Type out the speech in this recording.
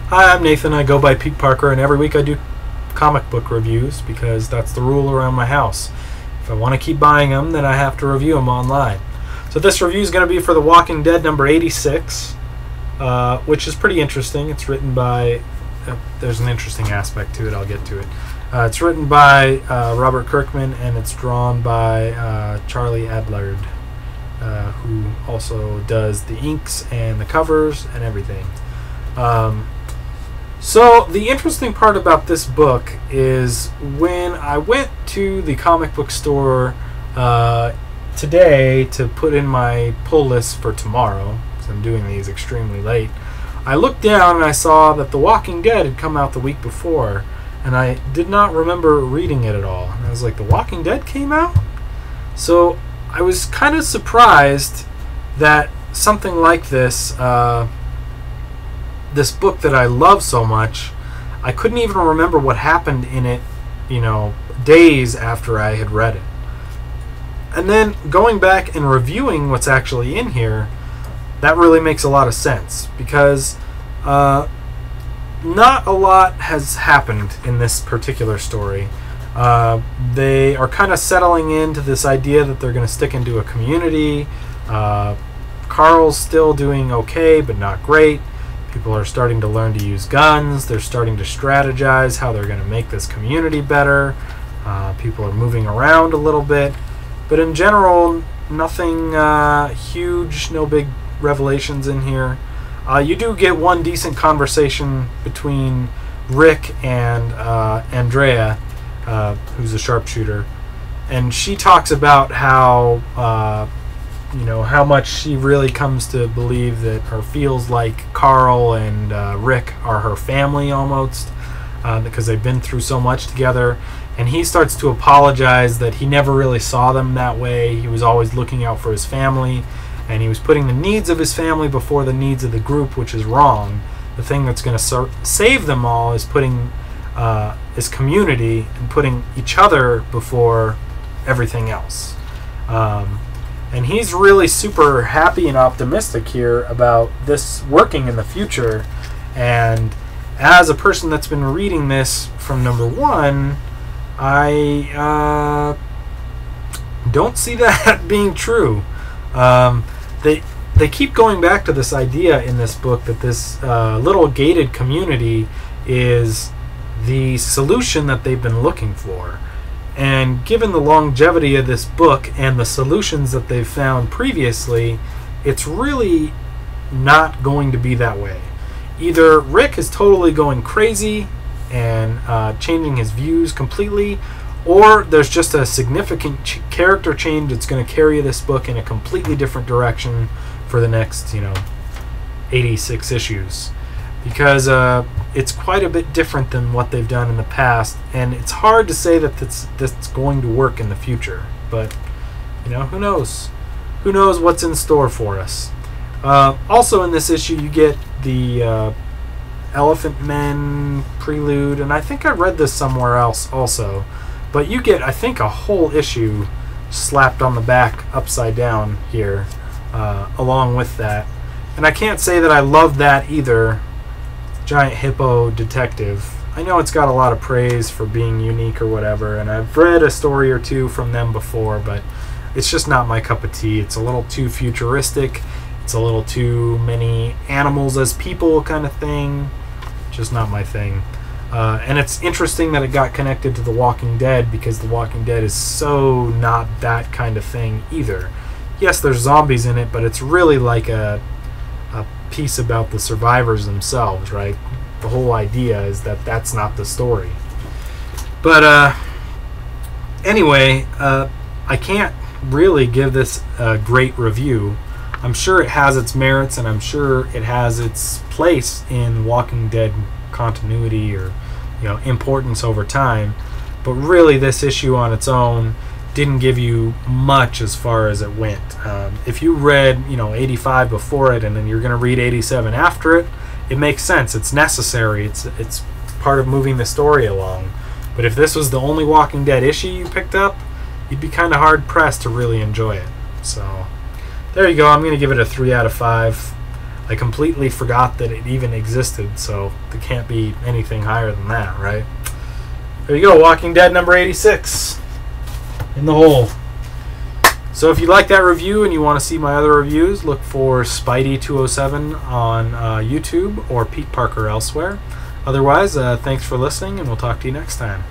Hi, I'm Nathan. I go by Peteparker, and every week I do comic book reviews because that's the rule around my house. If I want to keep buying them, then I have to review them online. So this review is going to be for The Walking Dead number 86, which is pretty interesting. It's written by... there's an interesting aspect to it. I'll get to it. It's written by Robert Kirkman, and it's drawn by Charlie Adlard, who also does the inks and the covers and everything. So the interesting part about this book is when I went to the comic book store today to put in my pull list for tomorrow, because I'm doing these extremely late, I looked down and I saw that The Walking Dead had come out the week before, and I did not remember reading it at all. And I was like, The Walking Dead came out? So I was kind of surprised that something like this, this book that I love so much, I couldn't even remember what happened in it, days after I had read it. And then going back and reviewing what's actually in here, that really makes a lot of sense, because not a lot has happened in this particular story. They are kind of settling into this idea that they're going to stick into a community. Carl's still doing okay, but not great. People are starting to learn to use guns. They're starting to strategize how they're going to make this community better. People are moving around a little bit. But in general, nothing huge, no big revelations in here. You do get one decent conversation between Rick and Andrea, who's a sharpshooter. And she talks about how... how much she really comes to believe that, or feels like Carl and Rick are her family almost, because they've been through so much together. And he starts to apologize that he never really saw them that way. He was always looking out for his family, and he was putting the needs of his family before the needs of the group, which is wrong. The thing that's going to save them all is putting is community and putting each other before everything else. And he's really super happy and optimistic here about this working in the future. And as a person that's been reading this from number one, I don't see that being true. They keep going back to this idea in this book that this little gated community is the solution that they've been looking for. And given the longevity of this book and the solutions that they've found previously, it's really not going to be that way. Either Rick is totally going crazy and changing his views completely, or there's just a significant character change that's going to carry this book in a completely different direction for the next, 86 issues. Because it's quite a bit different than what they've done in the past, and it's hard to say that that's going to work in the future. But, who knows? Who knows what's in store for us? Also in this issue, you get the Elephant Men prelude, and I think I read this somewhere else also. But you get, I think, a whole issue slapped on the back upside down here, along with that. And I can't say that I love that either. Giant Hippo Detective. I know it's got a lot of praise for being unique or whatever, and I've read a story or two from them before, but it's just not my cup of tea. It's a little too futuristic. It's a little too many animals as people kind of thing. Just not my thing. And it's interesting that it got connected to The Walking Dead, because The Walking Dead is so not that kind of thing either. Yes, there's zombies in it, but it's really like a piece about the survivors themselves, right? The whole idea is that that's not the story. But anyway, I can't really give this a great review. I'm sure it has its merits, and I'm sure it has its place in Walking Dead continuity or importance over time. But really, this issue on its own didn't give you much as far as it went. If you read 85 before it, and then you're going to read 87 after it, it makes sense. It's necessary. It's part of moving the story along. But if this was the only Walking Dead issue you picked up, you'd be kind of hard pressed to really enjoy it. So there you go. I'm going to give it a 3 out of 5. I completely forgot that it even existed, so there can't be anything higher than that, right? There you go, Walking Dead number 86. In the hole. So if you like that review and you want to see my other reviews, look for Spidey207 on YouTube or Peteparker elsewhere. Otherwise, thanks for listening, and we'll talk to you next time.